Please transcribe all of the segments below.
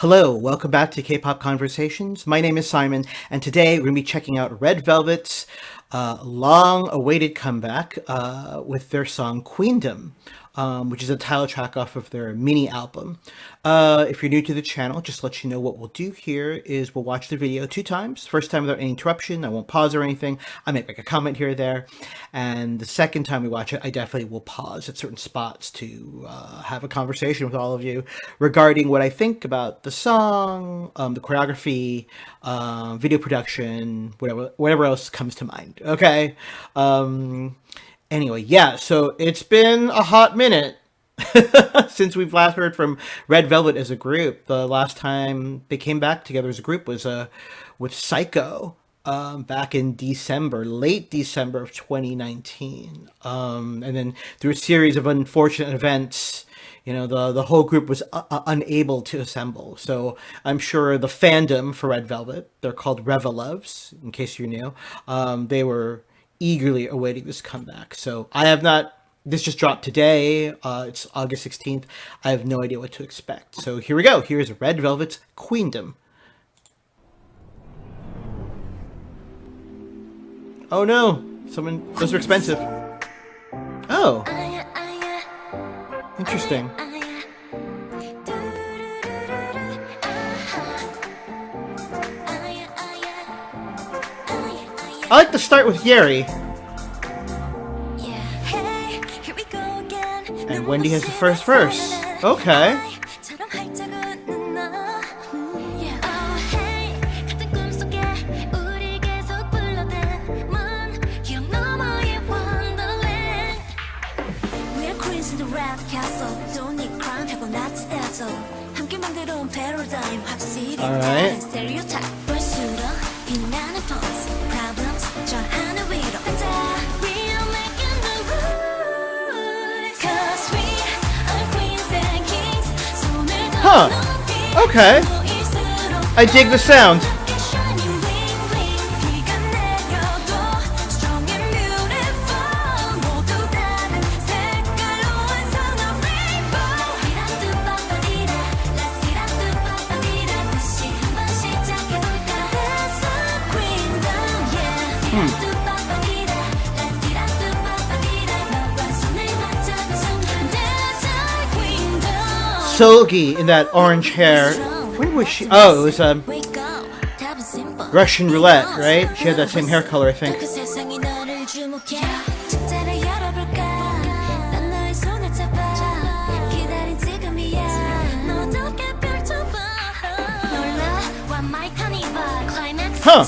Hello, welcome back to K-pop Conversations. My name is Simon, and today we're going to be checking out Red Velvet's long-awaited comeback with their song Queendom, which is a title track off of their mini album. If you're new to the channel, just to let you know what we'll do here is we'll watch the video two times. First time without any interruption, I won't pause or anything. I might make a comment here or there. And the second time we watch it, I definitely will pause at certain spots to have a conversation with all of you regarding what I think about the song, the choreography, video production, whatever else comes to mind. Okay. Anyway, yeah. So it's been a hot minute since we've last heard from Red Velvet as a group. The last time they came back together as a group was with Psycho. Back in December, late December of 2019. And then through a series of unfortunate events, the whole group was unable to assemble. So I'm sure the fandom for Red Velvet, they're called Reveloves, in case you're new, they were eagerly awaiting this comeback. So I have not, this just dropped today. It's August 16th. I have no idea what to expect. So here we go. Here's Red Velvet's Queendom. Oh no, those are expensive. Oh, interesting. I like to start with Yeri. And Wendy has the first verse. Okay. Alright. Huh. Okay. I dig the sound. Solgi in that orange hair. When was she? Oh, it was Russian roulette, right? She had that same hair color, I think. Huh.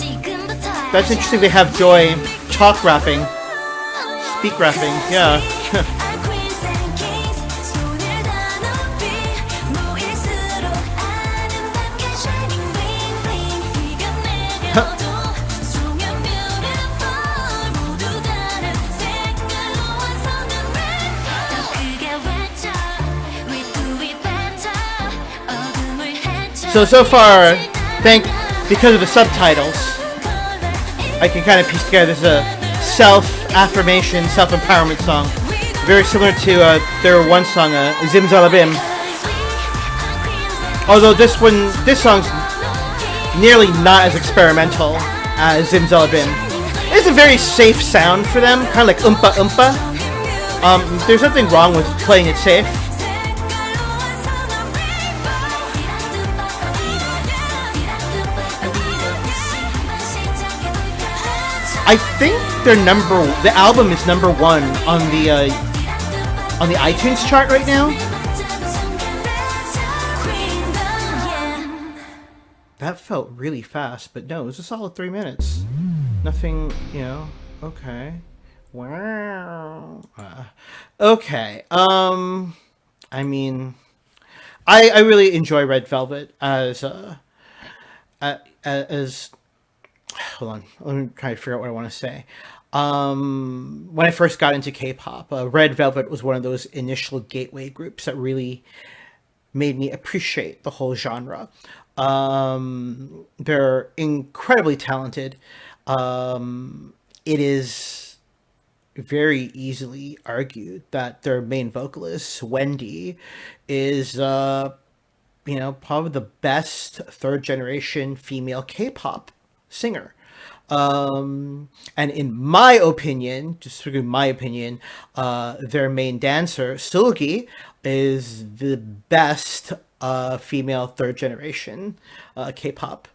That's interesting. They have Joy talk rapping, speak rapping. Yeah. So far, because of the subtitles, I can kind of piece together this is a self-affirmation, self-empowerment song. Very similar to their one song, Zimzalabim. Although this song's nearly not as experimental as Zimzalabim. It's a very safe sound for them, kind of like Oompa Oompa. There's nothing wrong with playing it safe. I think the album is number one on the iTunes chart right now. That felt really fast, but no, it was a solid 3 minutes. Nothing, okay. Wow. Okay. I mean, I really enjoy Red Velvet as hold on, let me try to figure out what I want to say. When I first got into K-pop, Red Velvet was one of those initial gateway groups that really made me appreciate the whole genre. They're incredibly talented. It is very easily argued that their main vocalist, Wendy, is probably the best third generation female K-pop singer. And in my opinion, just strictly my opinion, their main dancer, Sulgi, is the best female third generation K-pop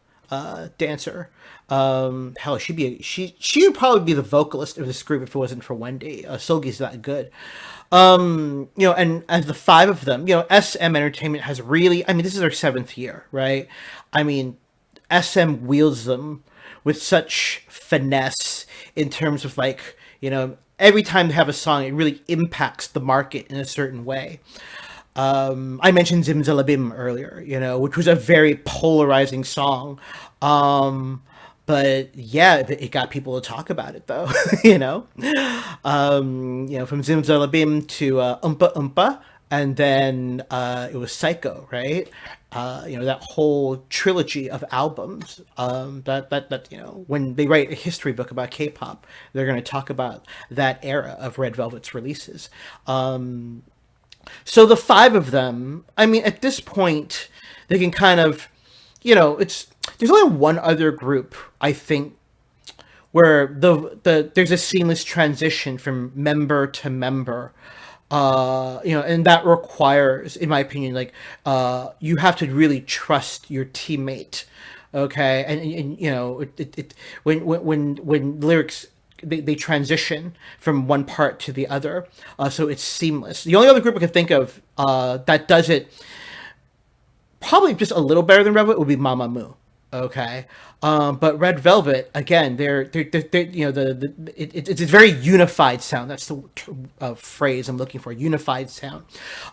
dancer. Hell, she would probably be the vocalist of this group if it wasn't for Wendy. Sulgi's that good. And as the five of them, SM Entertainment has really, I mean, this is their seventh year, right? I mean, SM wields them with such finesse in terms of like, every time they have a song, it really impacts the market in a certain way. I mentioned Zimzalabim earlier, which was a very polarizing song. But yeah, it got people to talk about it though, from Zimzalabim to Oompa Oompa, and then it was Psycho, right? That whole trilogy of albums. When they write a history book about K-pop, they're going to talk about that era of Red Velvet's releases. So the five of them, I mean, at this point, they can kind of, there's only one other group, I think, where there's a seamless transition from member to member. And that requires, in my opinion, like, you have to really trust your teammate. Okay. When lyrics, they transition from one part to the other. So it's seamless. The only other group I can think of, that does it probably just a little better than Red Velvet would be Mamamoo. Okay. But Red Velvet, again, it's a very unified sound. That's the phrase I'm looking for, unified sound.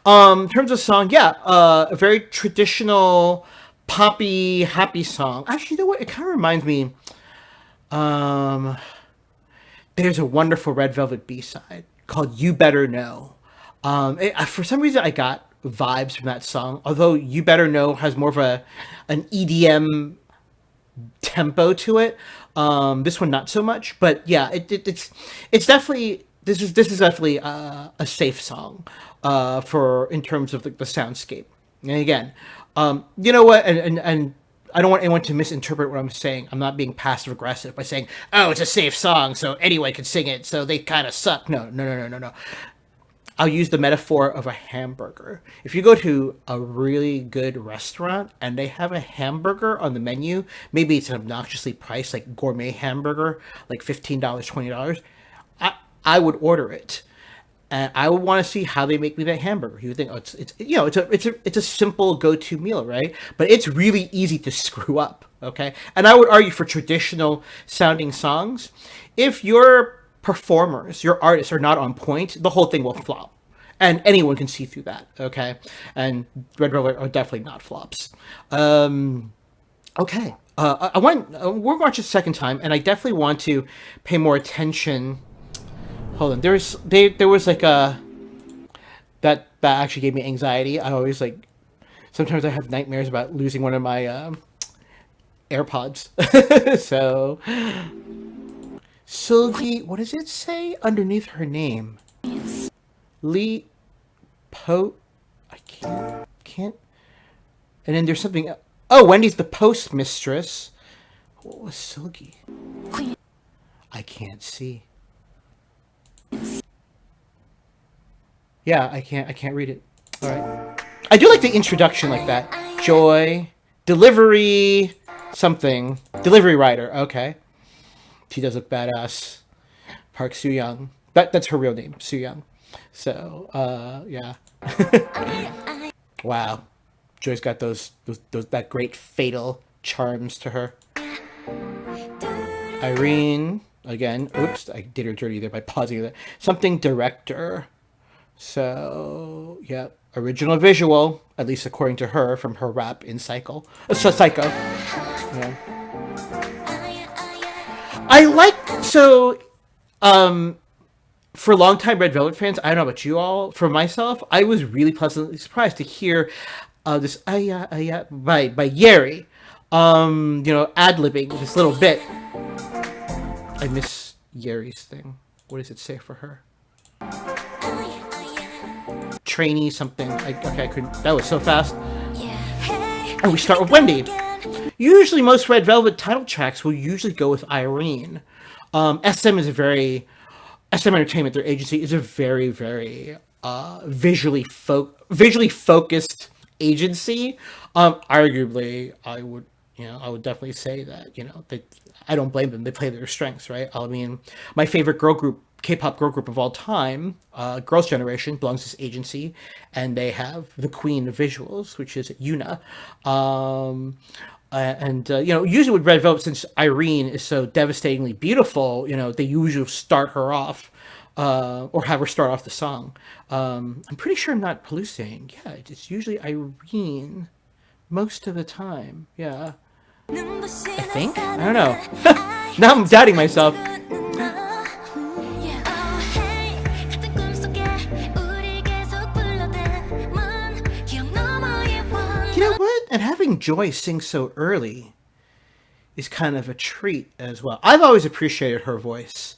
In terms of song, yeah, a very traditional, poppy, happy song. Actually, you know what? It kind of reminds me, there's a wonderful Red Velvet B-side called You Better Know. For some reason, I got vibes from that song, although You Better Know has more of an EDM tempo to it. This one not so much, but yeah, it's definitely this is definitely a safe song for in terms of the soundscape. And again, you know what, and I don't want anyone to misinterpret what I'm saying. I'm not being passive aggressive by saying, "Oh, it's a safe song, so anyone can sing it, so they kind of suck." No. I'll use the metaphor of a hamburger. If you go to a really good restaurant and they have a hamburger on the menu, maybe it's an obnoxiously priced, like gourmet hamburger, like $15, $20, I would order it. And I would want to see how they make me that hamburger. You would think, oh, it's a simple go-to meal, right? But it's really easy to screw up, okay? And I would argue for traditional sounding songs, if your performers, your artists are not on point, the whole thing will flop. And anyone can see through that, okay? And Red Velvet are definitely not flops. Okay. We're watching a second time, and I definitely want to pay more attention. Hold on. There was like that actually gave me anxiety. I always sometimes I have nightmares about losing one of my AirPods. So Sulgi, what does it say underneath her name? Lee Po. I can't. And then there's something. Oh, Wendy's the postmistress. What was Sulgi? I can't see. Yeah, I can't read it. All right. I do like the introduction like that. Joy, delivery, something. Delivery rider. Okay. She does look badass. Park Soo Young. That's her real name, Soo Young. So, yeah. Wow. Joy's got those that great fatal charms to her. Irene, again. Oops, I did her dirty there by pausing that. Something director. So, yeah. Original visual, at least according to her, from her rap in Psycho. Yeah. I like, so, for longtime Red Velvet fans, I don't know about you all, for myself, I was really pleasantly surprised to hear this Aya Aya by Yeri, ad-libbing this little bit. I miss Yeri's thing. What does it say for her? Trainee something. Okay, I couldn't. That was so fast. And we start with Wendy. Usually most Red Velvet title tracks will usually go with Irene. SM is a very... SM Entertainment, their agency, is a very, very visually focused agency. Arguably, I would definitely say that, I don't blame them. They play their strengths, right? I mean, my favorite girl group, K-pop girl group of all time, Girls' Generation, belongs to this agency, and they have the queen of visuals, which is Yuna. Usually with Red Velvet, since Irene is so devastatingly beautiful, they usually start her off, or have her start off the song. I'm pretty sure I'm not hallucinating. Yeah, it's usually Irene most of the time. Yeah. I think? I don't know. Now I'm doubting myself. You know what? And having Joy sing so early is kind of a treat as well. I've always appreciated her voice.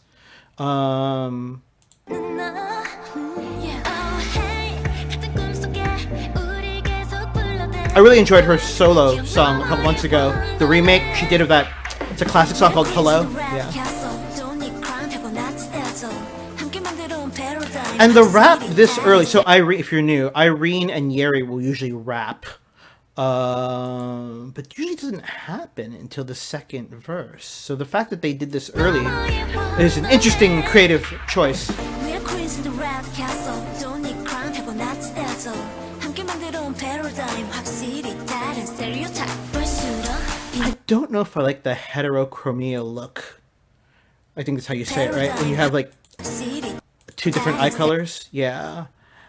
I really enjoyed her solo song a couple months ago. The remake she did of that, it's a classic song called Hello. Yeah. And the rap this early, so Irene, if you're new, Irene and Yeri will usually rap. But usually doesn't happen until the second verse. So the fact that they did this early is an interesting creative choice. I don't know if I like the heterochromia look. I think that's how you say it, right? When you have like two different eye colors. Yeah.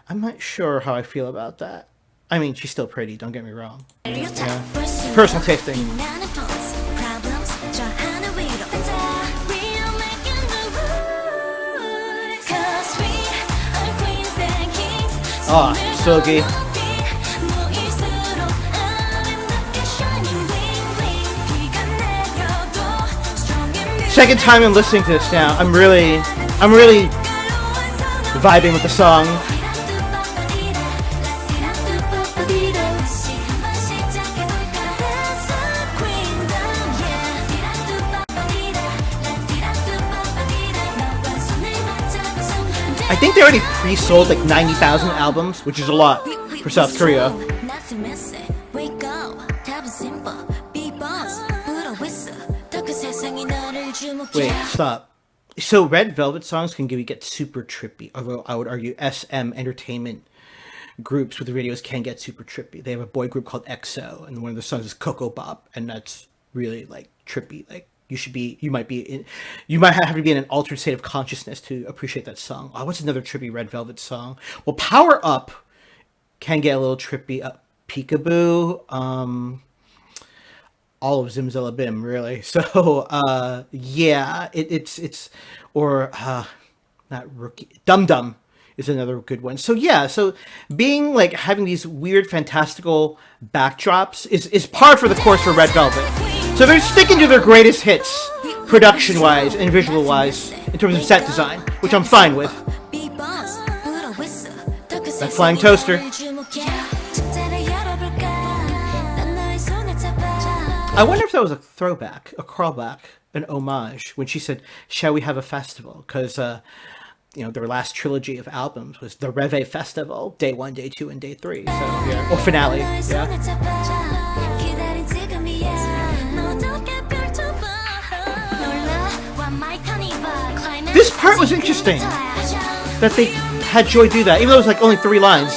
I'm not sure how I feel about that. I mean, she's still pretty, don't get me wrong. Yeah. Personal tasting. Ah, Sogi. Second time I'm listening to this now. I'm really vibing with the song. I think they already pre-sold like 90,000 albums, which is a lot for South Korea. Wait, stop. So Red Velvet songs can get super trippy, although I would argue SM Entertainment groups with videos can get super trippy. They have a boy group called EXO, and one of the songs is Coco Bop, and that's really like trippy. Like you might have to be in an altered state of consciousness to appreciate that song. Oh, what's another trippy Red Velvet song? Well, Power Up can get a little trippy. Peekaboo, all of Zimzalabim, really. So yeah, it's or not Rookie. Dum Dum is another good one. So yeah, so being like having these weird fantastical backdrops is par for the course for Red Velvet. So they're sticking to their greatest hits, production-wise and visual-wise, in terms of set design, which I'm fine with. That flying toaster. I wonder if that was a throwback, a crawlback, an homage, when she said, "Shall we have a festival?" Because, their last trilogy of albums was the Reve Festival, Day 1, Day 2, and Day 3. So, yeah. Or finale, yeah. This part was interesting, that they had Joy do that, even though it was like only 3 lines.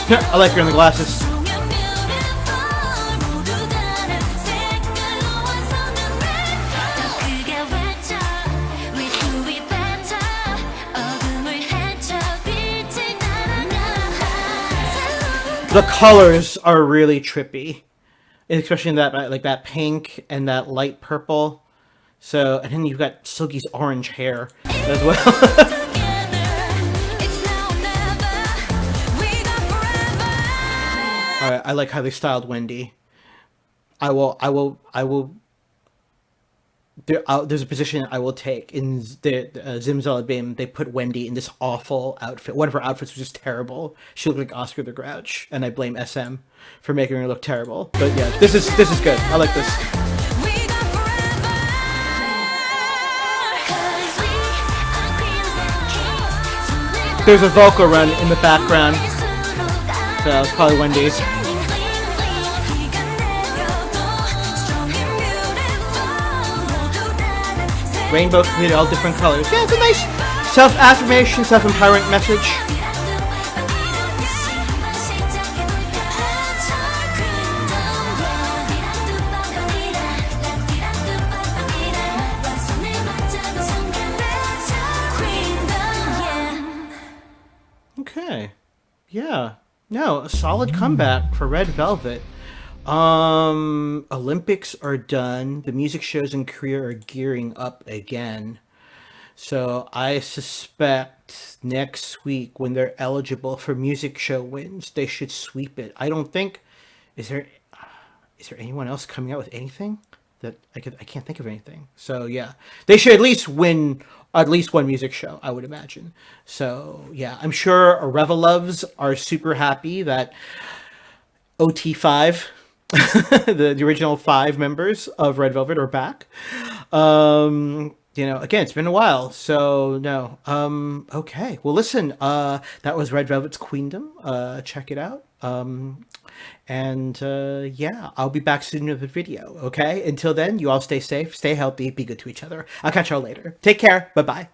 I like her in the glasses. The colors are really trippy, especially in that pink and that light purple. So, and then you've got Silky's orange hair as well. Alright, I like how they styled Wendy. I will there's a position I will take in the Zimzalabim. They put Wendy in this awful outfit. One of her outfits was just terrible. She looked like Oscar the Grouch, and I blame SM for making her look terrible. But yeah, this is good. I like this. There's a vocal run in the background, so it's probably Wendy's. Rainbow completed all different colors. Yeah, it's a nice self-affirmation, self-empowerment message. Okay. Yeah. No, a solid comeback for Red Velvet. Olympics are done. The music shows in Korea are gearing up again. So I suspect next week when they're eligible for music show wins, they should sweep it. I don't think is there anyone else coming out with anything that I can't think of anything. So yeah, they should at least win at least one music show, I would imagine. So yeah, I'm sure Reveloves are super happy that OT5 the original 5 members of Red Velvet are back. Again, it's been a while, so no. Okay. Well, listen, that was Red Velvet's Queendom. Check it out. Yeah, I'll be back soon with a video, okay? Until then, you all stay safe, stay healthy, be good to each other. I'll catch y'all later. Take care. Bye-bye.